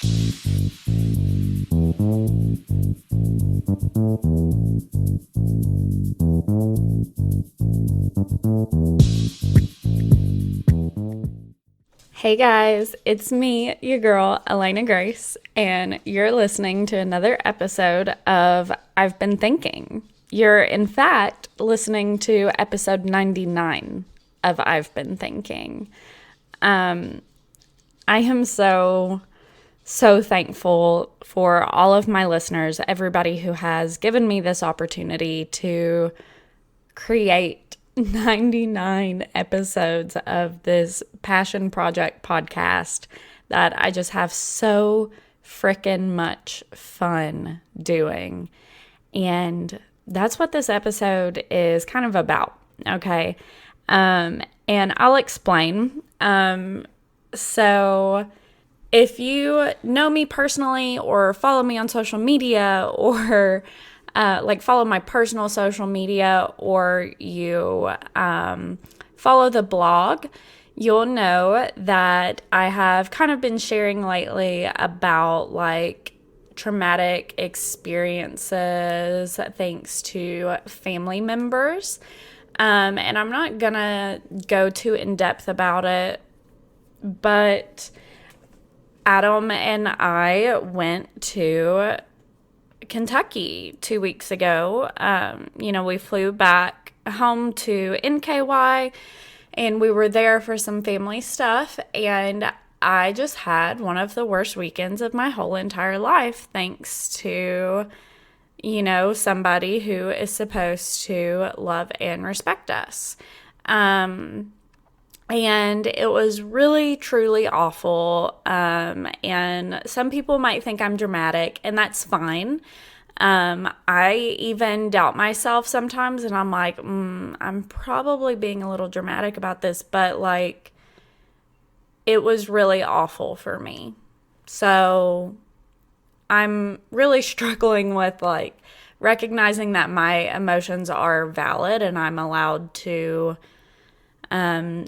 Hey guys, it's me, your girl, Elena Grace, and you're listening to another episode of I've Been Thinking. You're, in fact, listening to episode 99 of I've Been Thinking. I am so thankful for all of my listeners, everybody who has given me this opportunity to create 99 episodes of this passion project podcast that I just have so freaking much fun doing. And that's what this episode is kind of about, okay? And I'll explain. So if you know me personally or follow me on social media or follow my personal social media or you follow the blog, you'll know that I have kind of been sharing lately about like traumatic experiences thanks to family members. And I'm not gonna go too in depth about it, but Adam and I went to Kentucky 2 weeks ago. We flew back home to NKY and we were there for some family stuff, and I just had one of the worst weekends of my whole entire life thanks to, somebody who is supposed to love and respect us. And it was really, truly awful. And some people might think I'm dramatic, and that's fine. I even doubt myself sometimes, and I'm like, I'm probably being a little dramatic about this, but like, it was really awful for me. So I'm really struggling with like recognizing that my emotions are valid and I'm allowed to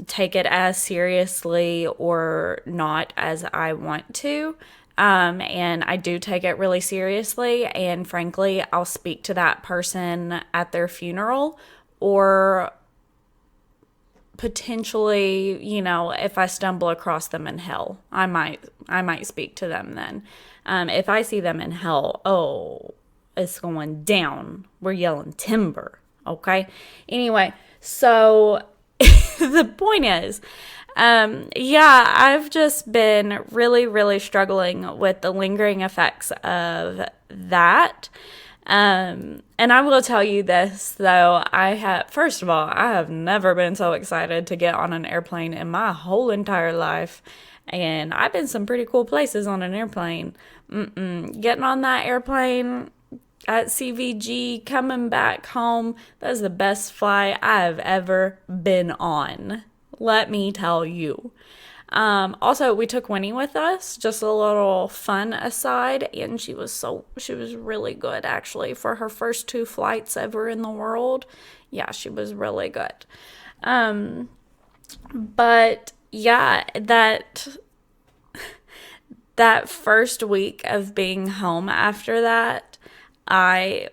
take it as seriously or not as I want to. And I do take it really seriously. And frankly, I'll speak to that person at their funeral, or potentially, if I stumble across them in hell, I might speak to them then. If I see them in hell, oh, it's going down. We're yelling timber. Okay. Anyway, so the point is, I've just been really, really struggling with the lingering effects of that. And I will tell you this, though, first of all, I have never been so excited to get on an airplane in my whole entire life. And I've been some pretty cool places on an airplane. Getting on that airplane at CVG, coming back home, that is the best flight I've ever been on. Let me tell you. Also, we took Winnie with us, just a little fun aside, and she was really good actually for her first 2 flights ever in the world. Yeah, she was really good. But yeah, that first week of being home after that, I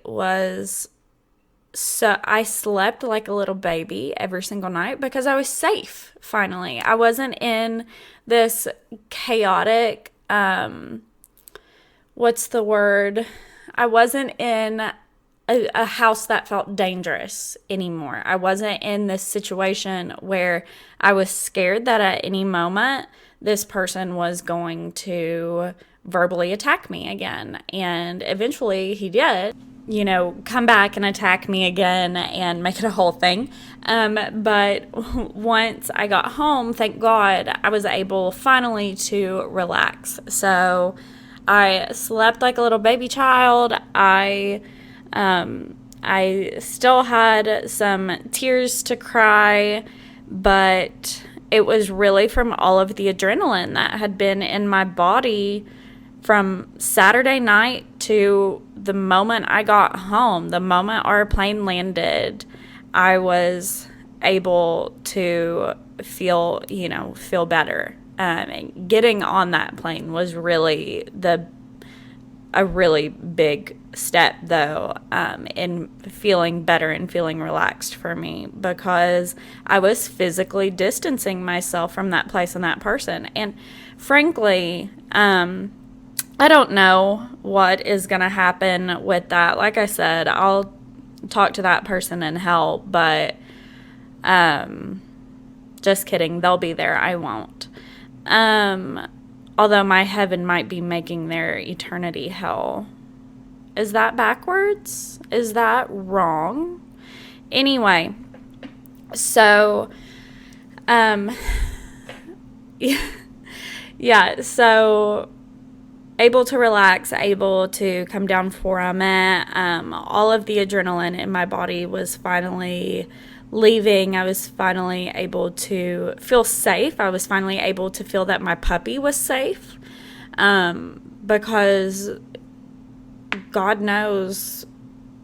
slept like a little baby every single night because I was safe, finally. I wasn't in this chaotic, what's the word? I wasn't in a house that felt dangerous anymore. I wasn't in this situation where I was scared that at any moment this person was going to verbally attack me again. And eventually he did, come back and attack me again and make it a whole thing. But once I got home, thank God, I was able finally to relax. So I slept like a little baby child. I still had some tears to cry, but it was really from all of the adrenaline that had been in my body from Saturday night to the moment I got home. The moment our plane landed, I was able to feel better. And getting on that plane was really a really big step, though, in feeling better and feeling relaxed for me, because I was physically distancing myself from that place and that person. And frankly, I don't know what is going to happen with that. Like I said, I'll talk to that person in hell, but just kidding. They'll be there. I won't. Although my heaven might be making their eternity hell. Is that backwards? Is that wrong? Anyway, so, yeah, so able to relax, able to come down from it. All of the adrenaline in my body was finally leaving. I was finally able to feel safe. I was finally able to feel that my puppy was safe, because God knows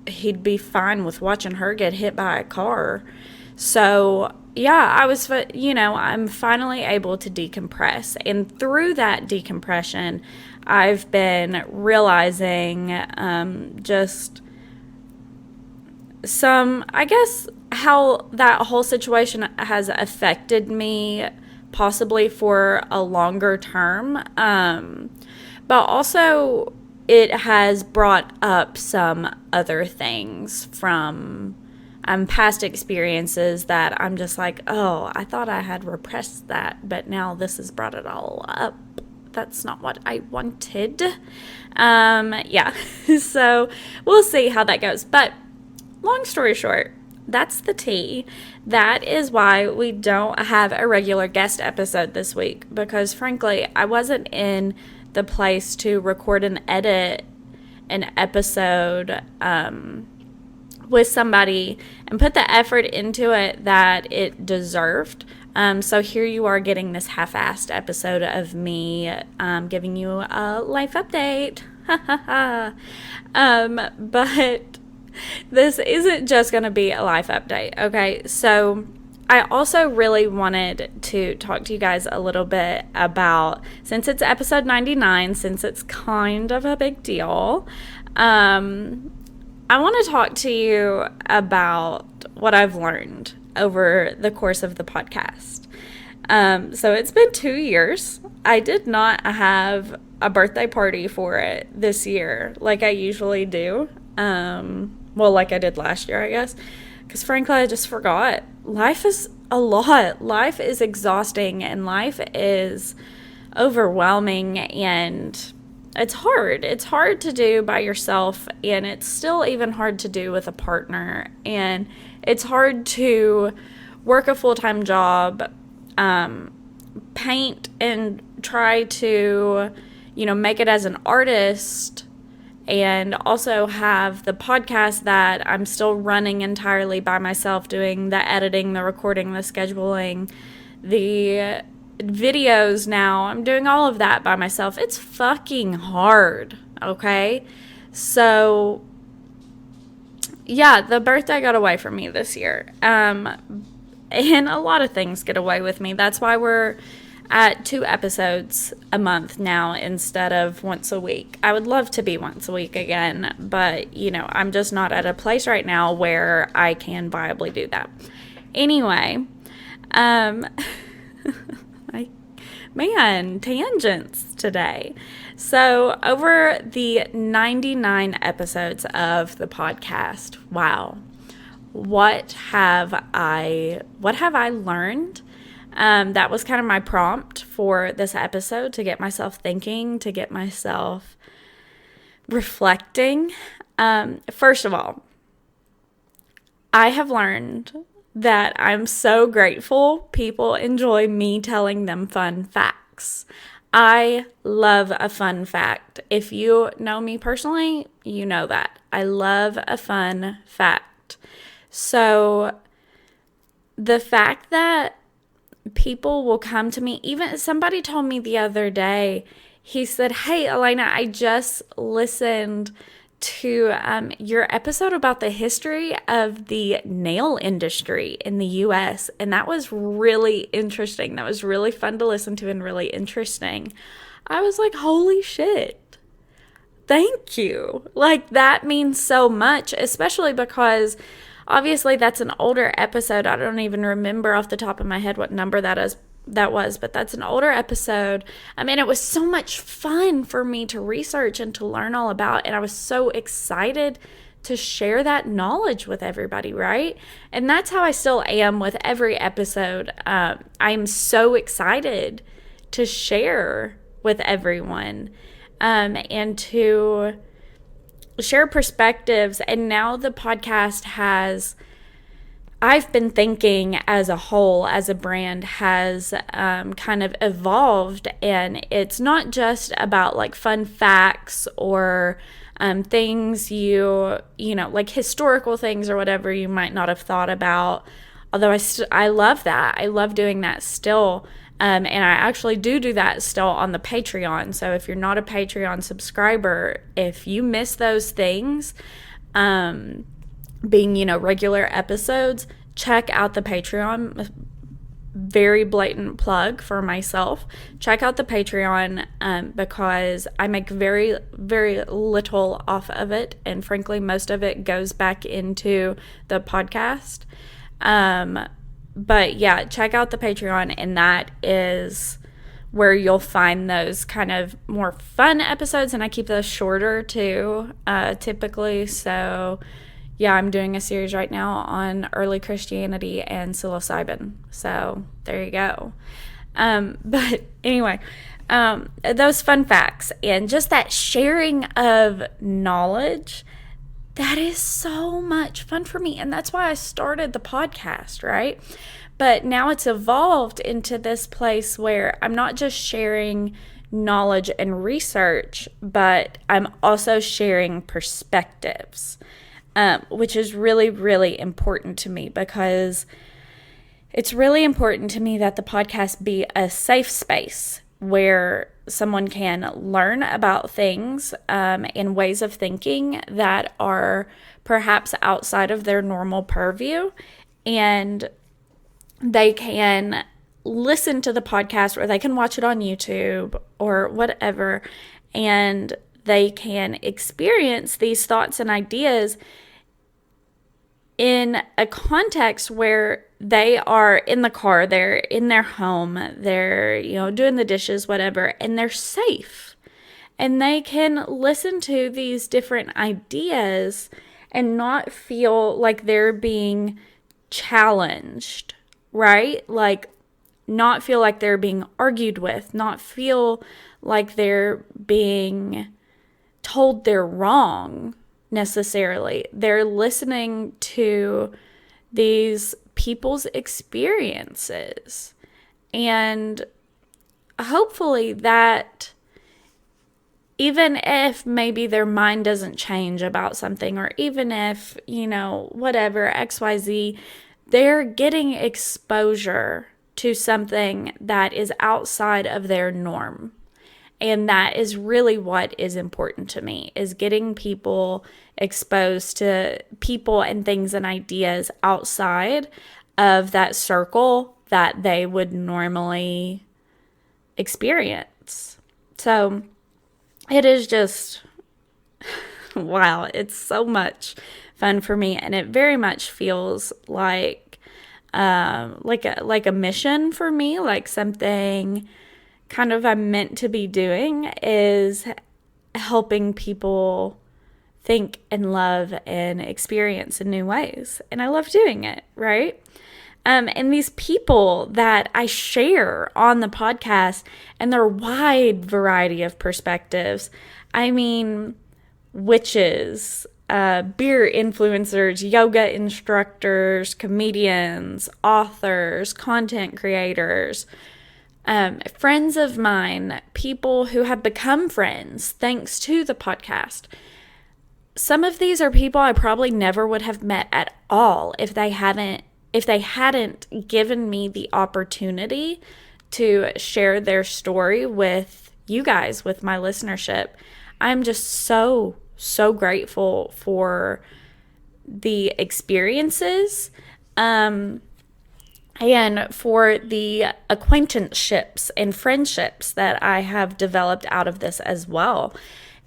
he'd be fine with watching her get hit by a car. So yeah, I'm finally able to decompress. And through that decompression, I've been realizing just I guess, how that whole situation has affected me, possibly for a longer term. But also it has brought up some other things from past experiences that I'm just like, oh, I thought I had repressed that, but now this has brought it all up. That's not what I wanted. Yeah, so we'll see how that goes. But long story short, that's the tea. That is why we don't have a regular guest episode this week, because frankly, I wasn't in the place to record and edit an episode with somebody and put the effort into it that it deserved. So here you are getting this half-assed episode of me giving you a life update. But this isn't just going to be a life update, okay? So I also really wanted to talk to you guys a little bit about, since it's episode 99, since it's kind of a big deal, I want to talk to you about what I've learned over the course of the podcast. So it's been 2 years. I did not have a birthday party for it this year like I usually do. Well, like I did last year, I guess. Because frankly, I just forgot. Life is a lot. Life is exhausting, and life is overwhelming, and it's hard. It's hard to do by yourself, and it's still even hard to do with a partner. And it's hard to work a full-time job, paint and try to, make it as an artist, and also have the podcast that I'm still running entirely by myself, doing the editing, the recording, the scheduling, the videos now. I'm doing all of that by myself. It's fucking hard, okay? So, yeah, the birthday got away from me this year. And a lot of things get away with me. That's why we're at 2 episodes a month now instead of once a week. I would love to be once a week again, but, I'm just not at a place right now where I can viably do that. Anyway, tangents today. So over the 99 episodes of the podcast, wow, what have I learned? That was kind of my prompt for this episode, to get myself thinking, to get myself reflecting. First of all, I have learned that I'm so grateful people enjoy me telling them fun facts. I love a fun fact. If you know me personally, you know that. I love a fun fact. So the fact that people will come to me, even somebody told me the other day, he said, "Hey, Elena, I just listened to your episode about the history of the nail industry in the US, and that was really interesting. That was really fun to listen to and really interesting. I was like, holy shit. Thank you. Like, that means so much, especially because obviously that's an older episode. I don't even remember off the top of my head what number that was, but that's an older episode. I mean, it was so much fun for me to research and to learn all about, and I was so excited to share that knowledge with everybody, right? And that's how I still am with every episode. I'm so excited to share with everyone, and to share perspectives. And now the podcast I've been thinking as a whole, as a brand, has kind of evolved, and it's not just about like fun facts or things you know, like historical things or whatever you might not have thought about. Although I love that. I love doing that still. And I actually do that still on the Patreon. So if you're not a Patreon subscriber, if you miss those things, being, you know, regular episodes, check out the Patreon. Very blatant plug for myself. Check out the Patreon because I make very, very little off of it. And frankly, most of it goes back into the podcast. But yeah, check out the Patreon, and that is where you'll find those kind of more fun episodes, and I keep those shorter too, typically. So yeah, I'm doing a series right now on early Christianity and psilocybin. So there you go. But anyway, those fun facts and just that sharing of knowledge, that is so much fun for me. And that's why I started the podcast, right? But now it's evolved into this place where I'm not just sharing knowledge and research, but I'm also sharing perspectives, which is really, really important to me, because it's really important to me that the podcast be a safe space where someone can learn about things and ways of thinking that are perhaps outside of their normal purview, and they can listen to the podcast, or they can watch it on YouTube or whatever, and they can experience these thoughts and ideas in a context where they are in the car, they're in their home, they're, you know, doing the dishes, whatever, and they're safe. And they can listen to these different ideas and not feel like they're being challenged, right? Like, not feel like they're being argued with, not feel like they're being told they're wrong necessarily. They're listening to these people's experiences, and hopefully that, even if maybe their mind doesn't change about something, or even if, you know, whatever, XYZ, they're getting exposure to something that is outside of their norm. And that is really what is important to me, is getting people exposed to people and things and ideas outside of that circle that they would normally experience. So it is just, wow, it's so much fun for me. And it very much feels like a mission for me, like something kind of I'm meant to be doing, is helping people think and love and experience in new ways. And I love doing it, right? And these people that I share on the podcast, and their wide variety of perspectives. I mean, witches, beer influencers, yoga instructors, comedians, authors, content creators, friends of mine, people who have become friends thanks to the podcast. Some of these are people I probably never would have met at all if they hadn't given me the opportunity to share their story with you guys, with my listenership. I'm just so so grateful for the experiences, and for the acquaintanceships and friendships that I have developed out of this as well.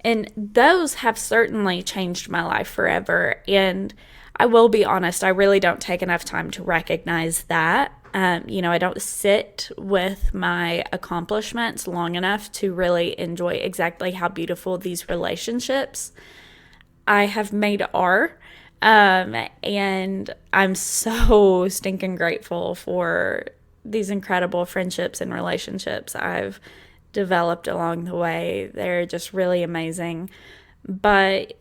And those have certainly changed my life forever. And I will be honest, I really don't take enough time to recognize that. I don't sit with my accomplishments long enough to really enjoy exactly how beautiful these relationships I have made are. And I'm so stinking grateful for these incredible friendships and relationships I've developed along the way. They're just really amazing. But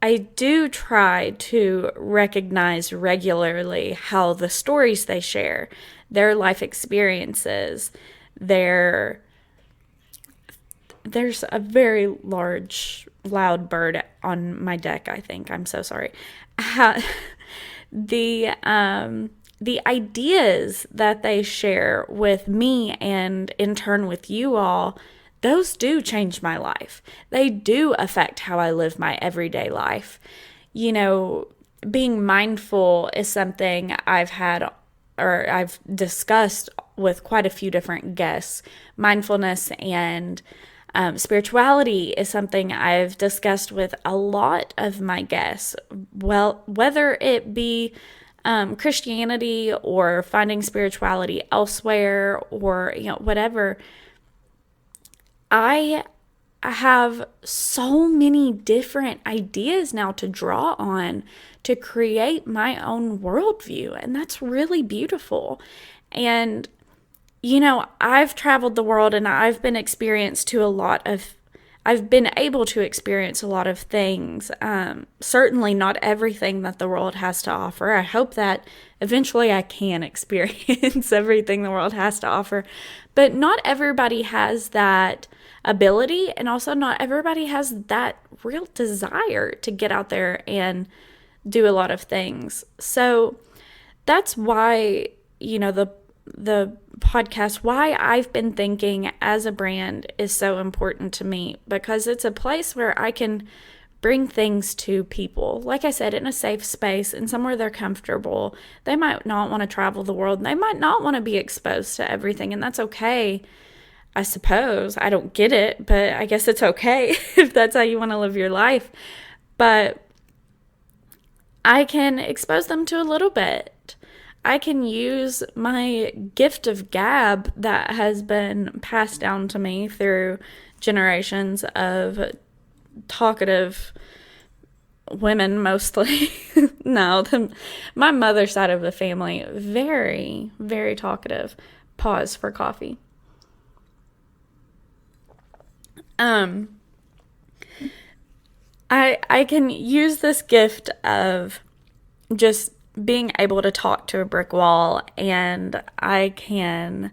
I do try to recognize regularly how the stories they share, their life experiences, there's a very large, loud bird on my deck, I think. I'm so sorry. The ideas that they share with me and in turn with you all, those do change my life. They do affect how I live my everyday life. Being mindful is something I've discussed with quite a few different guests. Mindfulness and spirituality is something I've discussed with a lot of my guests. Well, whether it be Christianity or finding spirituality elsewhere or whatever, I have so many different ideas now to draw on to create my own worldview, and that's really beautiful. And I've traveled the world and I've been able to experience a lot of things. Certainly not everything that the world has to offer. I hope that eventually I can experience everything the world has to offer. But not everybody has that ability, and also not everybody has that real desire to get out there and do a lot of things. So that's why, the podcast, why I've been thinking as a brand is so important to me, because it's a place where I can bring things to people, like I said, in a safe space and somewhere they're comfortable. They might not want to travel the world, and they might not want to be exposed to everything, and that's okay, I suppose. I don't get it, but I guess it's okay if that's how you want to live your life. But I can expose them to a little bit. I can use my gift of gab that has been passed down to me through generations of talkative women, mostly. No, my mother's side of the family, very, very talkative. Pause for coffee. I can use this gift of just being able to talk to a brick wall, and I can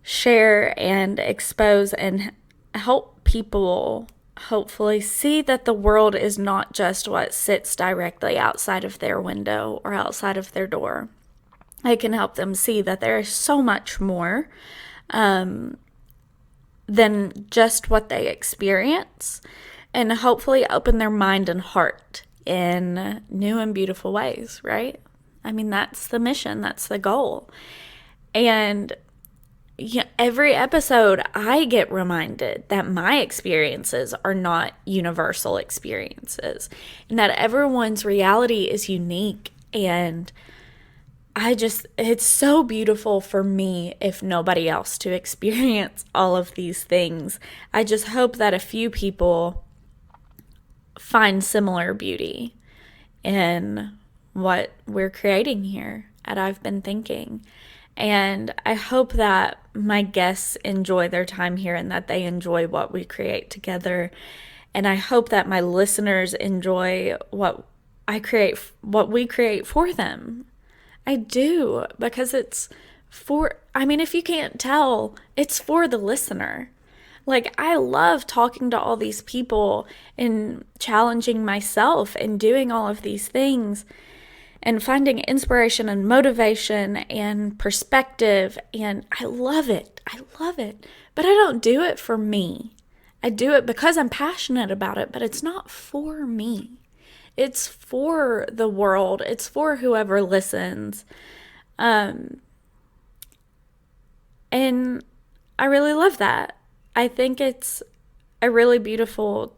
share and expose and help people hopefully see that the world is not just what sits directly outside of their window or outside of their door. I can help them see that there is so much more than just what they experience, and hopefully open their mind and heart in new and beautiful ways, right? I mean, that's the mission, that's the goal. And every episode I get reminded that my experiences are not universal experiences, and that everyone's reality is unique. And it's so beautiful for me, if nobody else, to experience all of these things. I just hope that a few people find similar beauty in what we're creating here at I've Been Thinking. And I hope that my guests enjoy their time here and that they enjoy what we create together. And I hope that my listeners enjoy what we create for them. I do, because if you can't tell, it's for the listener. Like, I love talking to all these people and challenging myself and doing all of these things and finding inspiration and motivation and perspective. And I love it. I love it. But I don't do it for me. I do it because I'm passionate about it, but it's not for me. It's for the world. It's for whoever listens. And I really love that. I think it's a really beautiful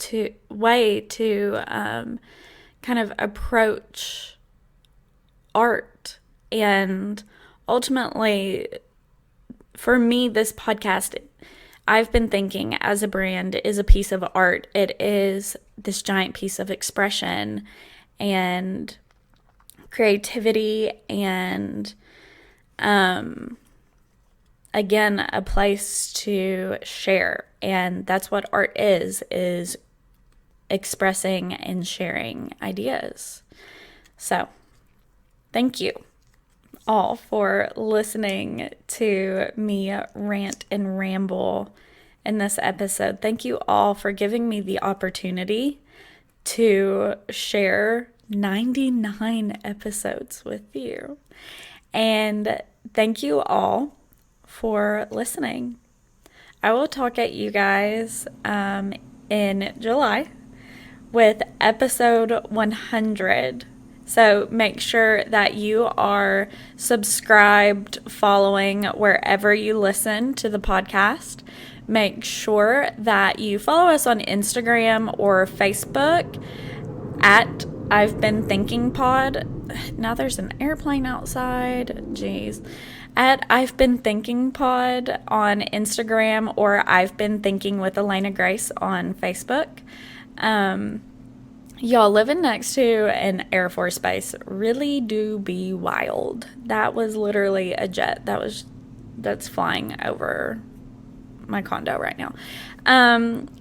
way to kind of approach art. And ultimately, for me, this podcast, I've been thinking as a brand, is a piece of art. It is this giant piece of expression and creativity and, again, a place to share. And that's what art is expressing and sharing ideas. So, thank you all for listening to me rant and ramble in this episode. Thank you all for giving me the opportunity to share 99 episodes with you. And thank you all for listening. I will talk at you guys in July with episode 100. So make sure that you are subscribed, following wherever you listen to the podcast. Make sure that you follow us on Instagram or Facebook at I've Been Thinking Pod. Now there's an airplane outside. Jeez. At I've Been Thinking Pod on Instagram, or I've Been Thinking with Elena Grace on Facebook. Y'all, living next to an Air Force base really do be wild. That was literally a jet that's flying over my condo right now. And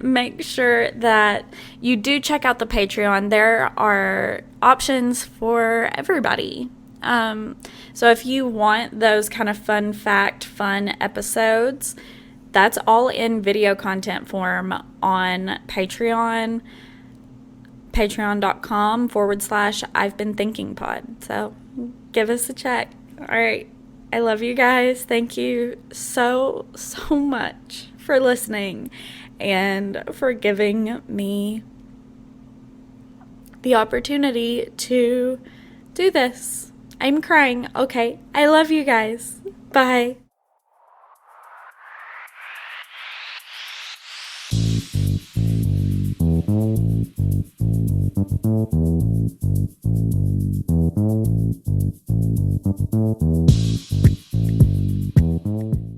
make sure that you do check out the Patreon. There are options for everybody. So if you want those kind of fun episodes, that's all in video content form on Patreon. Patreon.com/I've Been Thinking Pod. So give us a check. All right. I love you guys. Thank you so much for listening and for giving me the opportunity to do this. I'm crying. Okay. I love you guys. Bye.